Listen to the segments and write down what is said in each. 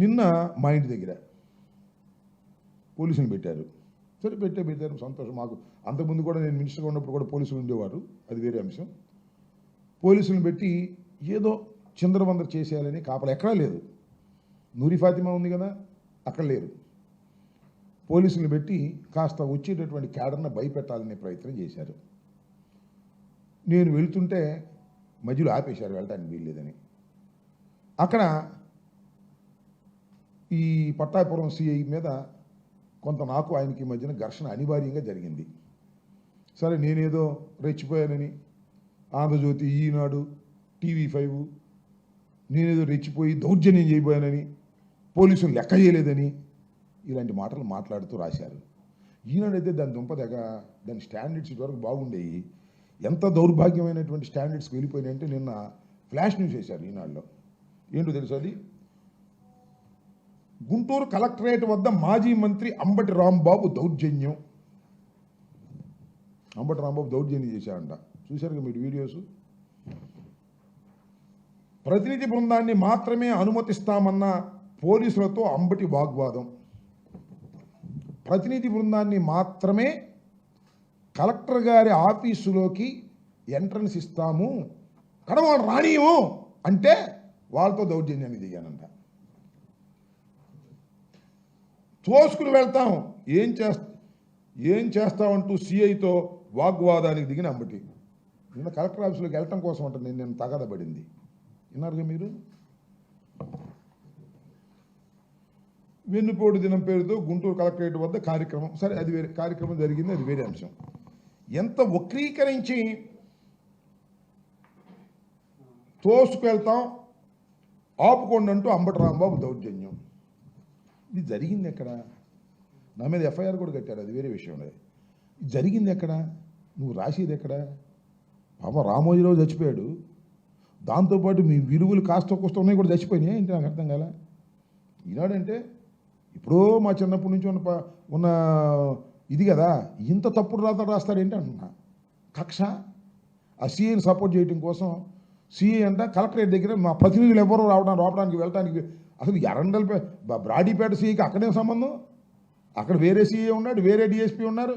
నిన్న మా ఇంటి దగ్గర పోలీసులు పెట్టారు. సరే పెట్టారు సంతోషం. మాకు అంతకుముందు కూడా నేను మినిస్టర్గా ఉన్నప్పుడు కూడా పోలీసులు ఉండేవారు, అది వేరే అంశం. పోలీసులను పెట్టి ఏదో చిందరవందర చేసేయాలని కాపలా ఎక్కడా లేదు. నూరి ఫాతిమా ఉంది కదా, అక్కడ లేరు. పోలీసులను పెట్టి కాస్త వచ్చేటటువంటి క్యాడర్ని భయపెట్టాలనే ప్రయత్నం చేశారు. నేను వెళ్తుంటే మధ్యలో ఆపేశారు, వెళ్ళటానికి వీల్లేదని. అక్కడ ఈ పట్టాపురం సిఐ మీద కొంత నాకు ఆయనకి మధ్యన ఘర్షణ అనివార్యంగా జరిగింది. సరే నేనేదో రెచ్చిపోయానని, ఆంధ్రజ్యోతి, ఈనాడు, TV5 నేనేదో రెచ్చిపోయి దౌర్జన్యం చేయబోయానని, పోలీసులు లెక్క చేయలేదని ఇలాంటి మాటలు మాట్లాడుతూ రాశారు. ఈనాడైతే దాని దుంపదగ, దాని స్టాండర్డ్స్ ఇటువరకు బాగుండేవి. ఎంత దౌర్భాగ్యమైనటువంటి స్టాండర్డ్స్కి వెళ్ళిపోయినాయంటే నిన్న ఫ్లాష్ న్యూస్ చేశారు ఈనాడులో. ఏంటో తెలుసు, అది గుంటూరు కలెక్టరేట్ వద్ద మాజీ మంత్రి అంబటి రాంబాబు దౌర్జన్యం. అంబటి రాంబాబు దౌర్జన్యం చేశారంట. చూశారుగా మీరు వీడియోస్. ప్రతినిధి బృందాన్ని మాత్రమే అనుమతిస్తామన్న పోలీసులతో అంబటి వాగ్వాదం. ప్రతినిధి బృందాన్ని మాత్రమే కలెక్టర్ గారి ఆఫీసులోకి ఎంట్రన్స్ ఇస్తాము, కడవాళ్ళు రానియము అంటే వాళ్ళతో దౌర్జన్యాన్ని దిగానంట. తోసుకుని వెళ్తాం, ఏం చేస్తామంటూ సిఐతో వాగ్వాదానికి దిగిన అంబటి. నిన్న కలెక్టర్ ఆఫీసులోకి వెళ్ళటం కోసం అంటే నేను తగాద పడింది. విన్నారుగా మీరు. వెన్నుపోటు దినం పేరుతో గుంటూరు కలెక్టరేట్ వద్ద కార్యక్రమం. సరే, అది వేరే కార్యక్రమం జరిగింది, అది వేరే అంశం. ఎంత వక్రీకరించి తోసుకెళ్తాం, ఆపుకోండి అంటూ అంబటి రాంబాబు దౌర్జన్యం. ఇది జరిగింది ఎక్కడ? నా మీద FIR కూడా కట్టారు, అది వేరే విషయం. అది జరిగింది ఎక్కడ? నువ్వు రాసేది ఎక్కడ? పాప రామోజీరావు చచ్చిపోయాడు, దాంతోపాటు మీ విలువలు కాస్త కోస్త ఉన్నాయి కూడా చచ్చిపోయినాయి. ఏంటి నాకు అర్థం కాల. ఈనాడంటే ఇప్పుడో మా చిన్నప్పటి నుంచి ఉన్న ఇది కదా, ఇంత తప్పుడు రాస్తాడేంటి అంటున్నా. కక్ష. ఆ సిఐని సపోర్ట్ చేయడం కోసం సిఐ అంట కలెక్టరేట్ దగ్గర మా ప్రతినిధులు ఎవరు రావడానికి వెళ్ళటానికి. అసలు ఎరండల్ బ్రాడీపేట సిఐకి అక్కడే సంబంధం. అక్కడ వేరే సిఐ ఉన్నాడు, వేరే DSP ఉన్నారు.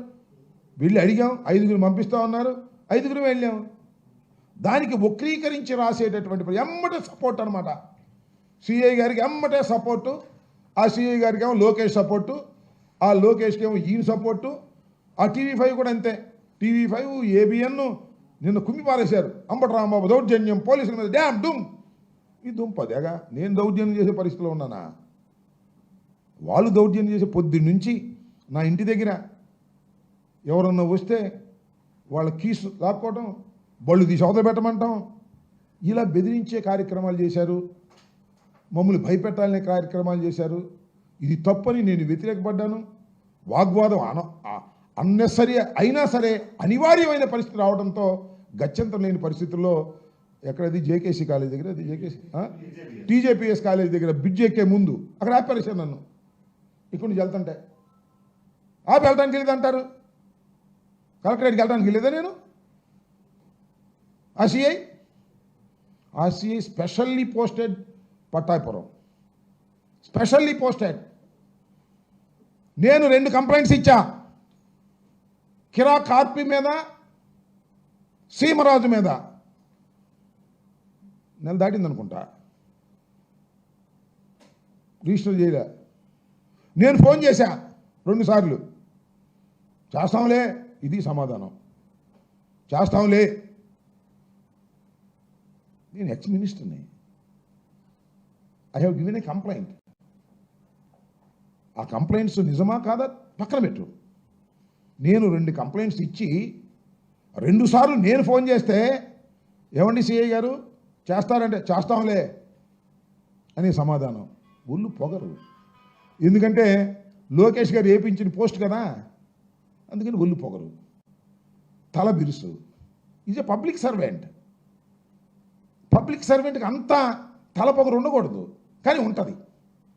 వెళ్ళి అడిగాం, 5గురు పంపిస్తా ఉన్నారు, 5గురు వెళ్ళాం. దానికి వక్రీకరించి రాసేటటువంటి ఎమ్మటే సపోర్ట్ అనమాట. సిఐ గారికి ఎమ్మటే సపోర్టు, ఆ సిఐ గారికి ఏమో లోకేష్ సపోర్టు, ఆ లోకేష్కి ఏమో ఈయన సపోర్టు, ఆ TV5 కూడా అంతే. TV5 ABN నిన్న కుమ్మి పారేశారు. అంబటి రాంబాబు దౌర్జన్యం, పోలీసుల మీద డ్యామ్ డుమ్. ఈ దుంపదేగా నేను దౌర్జన్యం చేసే పరిస్థితిలో ఉన్నానా? వాళ్ళు దౌర్జన్యం చేసే పొద్దున్న నుంచి నా ఇంటి దగ్గర ఎవరన్నా వస్తే వాళ్ళ కీసు లాక్కోవటం, బళ్ళు తీసి అవతల పెట్టమంటాం, ఇలా బెదిరించే కార్యక్రమాలు చేశారు. మమ్మల్ని భయపెట్టాలనే కార్యక్రమాలు చేశారు. ఇది తప్పని నేను వ్యతిరేకపడ్డాను. వాగ్వాదం అన్నెసరీ అయినా సరే అనివార్యమైన పరిస్థితి రావడంతో గత్యంతరం లేని పరిస్థితుల్లో ఎక్కడది JKC కాలేజ్ దగ్గర, అది JKC TJPS కాలేజ్ దగ్గర బ్రిడ్జ్ ఎక్కే ముందు అక్కడ ఆపేసారు నన్ను. ఇక్కడ నుంచి వెళ్తుంటే వెళ్ళటానికి వెళ్ళేది అంటారు. కలెక్టరేట్కి వెళ్ళడానికి వెళ్ళేదా నేను? ఆ CI specially posted Pattapuram, specially posted. నేను 2 కంప్లైంట్స్ ఇచ్చా, కిరా కార్పి మీద, సీమరాజు మీద. నెల దాటింది అనుకుంటా, రిజిస్టర్ చేయలే. నేను ఫోన్ చేశా 2 సార్లు, చేస్తాంలే, ఇది సమాధానం, చేస్తాంలే. నేను ఎక్స్-మినిస్టర్ని. I have given a complaint. ఆ కంప్లైంట్స్ నిజమా కాదా పక్కన పెట్టు. నేను 2 కంప్లైంట్స్ ఇచ్చి 2 సార్లు నేను ఫోన్ చేస్తే, ఏమండి సిఐ గారు చేస్తారంటే చేస్తాంలే అని సమాధానం. ఒళ్ళు పొగరు. ఎందుకంటే లోకేష్ గారు ఏపించిన పోస్ట్ కదా, అందుకని ఒళ్ళు పొగరు, తల బిరుసు. Is a public servant. Public సర్వెంట్కి అంతా తల పొగరు ఉండకూడదు, కానీ ఉంటుంది.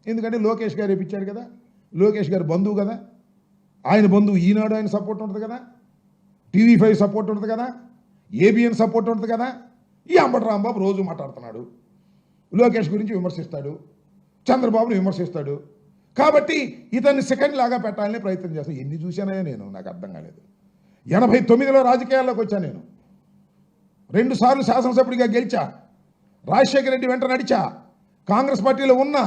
ఎందుకంటే లోకేష్ గారు ఏపించాడు కదా, లోకేష్ గారు బంధువు కదా, ఆయన బంధువు ఈనాడు ఆయన సపోర్ట్ ఉంటుంది కదా, TV5 సపోర్ట్ ఉంటుంది కదా, ABN సపోర్ట్ ఉంటుంది కదా. ఈ అంబటి రాంబాబు రోజు మాట్లాడుతున్నాడు, లోకేష్ గురించి విమర్శిస్తాడు. చంద్రబాబును విమర్శిస్తాడు. కాబట్టి ఇతన్ని సెకండ్ లాగా పెట్టాలని ప్రయత్నం చేస్తాను. ఎన్ని చూశానో నేను, నాకు అర్థం కాలేదు. 89లో రాజకీయాల్లోకి వచ్చా నేను. 2 సార్లు శాసనసభ్యుడిగా గెలిచా. రాజశేఖర రెడ్డి వెంట నడిచా. కాంగ్రెస్ పార్టీలో ఉన్నా.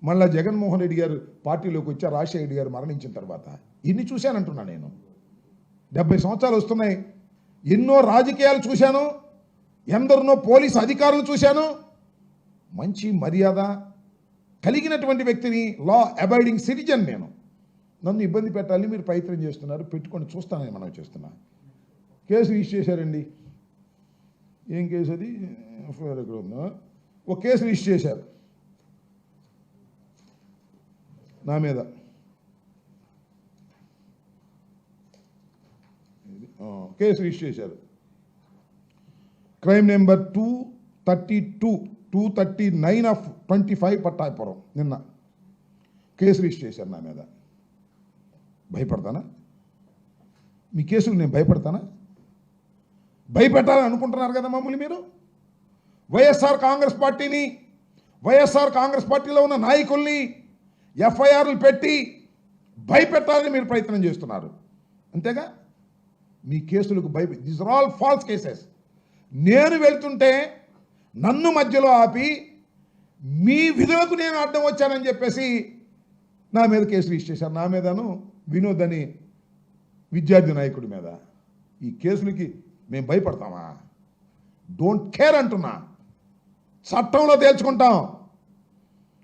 మళ్ళా జగన్మోహన్ రెడ్డి గారు పార్టీలోకి వచ్చా. రాజశేఖర రెడ్డి గారు మరణించిన తర్వాత ఇన్ని చూశానంటున్నా నేను. 70 సంవత్సరాలు వస్తున్నాయి. ఎన్నో రాజకీయాలు చూశాను. ఎందరినో పోలీసు అధికారులు చూశాను. మంచి మర్యాద కలిగినటువంటి వ్యక్తిని, లా అబైడింగ్ సిటిజన్ నేను. నన్ను ఇబ్బంది పెట్టాలని మీరు ప్రయత్నం చేస్తున్నారు. పెట్టుకొని చూస్తానని మనం చేస్తున్నా. కేసు రిజిస్టర్ చేశారండి. ఏం కేసు అది? ఎఫ్ఐఆర్ ఎక్కడ ఉందో ఒక కేసు రిజిస్టర్ చేశారు నా మీద. కేసు రిజిస్టర్ చేశారు. Crime number 239/25 Pattapuram. నిన్న కేసు రిజిస్టర్ చేశారు నా మీద. భయపడతానా? మీ కేసులు నేను భయపడతానా? భయపెట్టాలని అనుకుంటున్నారు కదా మమ్మల్ని మీరు. వైఎస్ఆర్ కాంగ్రెస్ పార్టీని, వైఎస్ఆర్ కాంగ్రెస్ పార్టీలో ఉన్న నాయకుల్ని ఎఫ్ఐఆర్లు పెట్టి భయపెట్టాలని మీరు ప్రయత్నం చేస్తున్నారు. అంతేగా? మీ కేసులకు these are all false cases. నేను వెళ్తుంటే నన్ను మధ్యలో ఆపి మీ విధులకు నేను అడ్డం వచ్చానని చెప్పేసి నా మీద కేసు రిజిస్టర్ చేశారు. నా మీదను వినోద్ అని విద్యార్థి నాయకుడి మీద. ఈ కేసులకి మేము భయపడతామా? డోంట్ కేర్ అంటున్నా. చట్టంలో తేల్చుకుంటాం.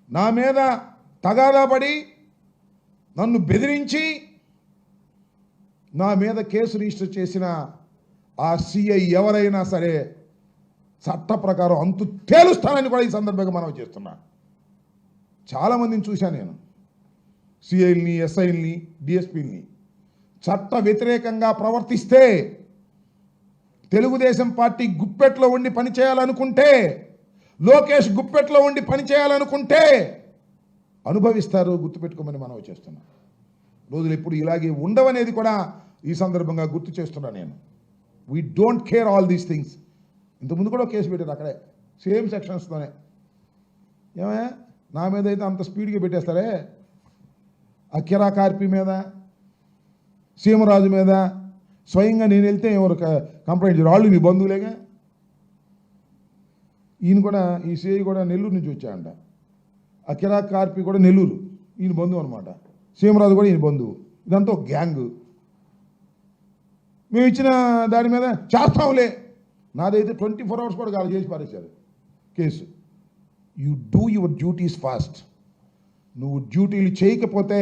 నా మీద తగాదా పడి నన్ను బెదిరించి నా మీద కేసు రిజిస్టర్ చేసిన ఆ సిఐ ఎవరైనా సరే చట్ట ప్రకారం అంతు తేలుస్తానని కూడా ఈ సందర్భంగా మనం చేస్తున్నా. చాలామందిని చూశాను నేను. సిఐల్ని, ఎస్ఐల్ని, డిఎస్పీల్ని చట్ట వ్యతిరేకంగా ప్రవర్తిస్తే, తెలుగుదేశం పార్టీ గుప్పెట్లో ఉండి పనిచేయాలనుకుంటే, లోకేష్ గుప్పెట్లో ఉండి పనిచేయాలనుకుంటే అనుభవిస్తారు. గుర్తుపెట్టుకోమని మనం చేస్తున్నాం. రోజులు ఎప్పుడు ఇలాగే ఉండవనేది కూడా ఈ సందర్భంగా గుర్తు చేస్తున్నా నేను. We don't care all these things. ఇంతకుముందు కూడా కేసు పెట్టారు అక్కడే, సేమ్ సెక్షన్స్తోనే. ఏమయ్యా నా మీద అయితే అంత స్పీడ్గా పెట్టేస్తారే? ఆ కిరా కార్పి మీద, సీమరాజు మీద స్వయంగా నేను వెళ్తే ఎవరు కంప్లైంట్ చేయరు. వాళ్ళు మీ బంధువులేగా. ఈయన కూడా, ఈ సిఐ కూడా నెల్లూరు నుంచి వచ్చాయంట. ఆ కిరా కార్పి కూడా నెల్లూరు, ఈయన బంధువు అనమాట. సీమరాజు కూడా ఈయన బంధువు. ఇదంతా ఒక గ్యాంగ్. మేము ఇచ్చిన దాని మీద చేస్తాంలే. నాదైతే 24 hours కూడా కాదు, చేసి పారేశారు case. You do your duties fast. నువ్వు డ్యూటీలు చేయకపోతే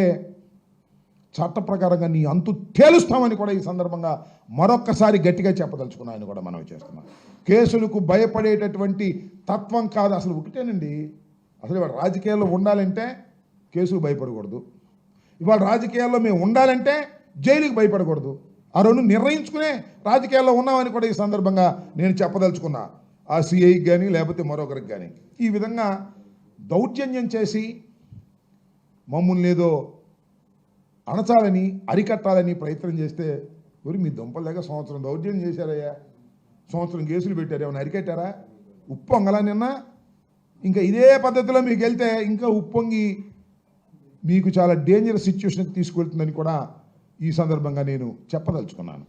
చట్ట ప్రకారంగా నీ అంతు తేలుస్తామని కూడా ఈ సందర్భంగా మరొక్కసారి గట్టిగా చెప్పదలుచుకున్నాయని కూడా మనం చేస్తున్నాం. కేసులకు భయపడేటటువంటి తత్వం కాదు అసలు. ఒకటేనండి, అసలు ఇవాళ రాజకీయాల్లో ఉండాలంటే కేసుకు భయపడకూడదు. ఇవాళ రాజకీయాల్లో మేము ఉండాలంటే జైలుకి భయపడకూడదు. ఆ రెండు నిర్ణయించుకునే రాజకీయాల్లో ఉన్నామని కూడా ఈ సందర్భంగా నేను చెప్పదలుచుకున్నా. ఆ సిఐకి కానీ లేకపోతే మరొకరికి కానీ ఈ విధంగా దౌర్జన్యం చేసి మమ్మల్ని ఏదో అణచాలని, అరికట్టాలని ప్రయత్నం చేస్తే, ఊరి మీ దుంపలేక సంవత్సరం దౌర్జన్యం చేశారయ్యా, సంవత్సరం కేసులు పెట్టారు, ఏమైనా అరికట్టారా? ఉప్పొంగలా నిన్న. ఇంకా ఇదే పద్ధతిలో మీకు వెళ్తే ఇంకా ఉప్పొంగి మీకు చాలా డేంజరస్ సిచ్యువేషన్కి తీసుకువెళ్తుందని కూడా ఈ సందర్భంగా నేను చెప్పదలుచుకున్నాను.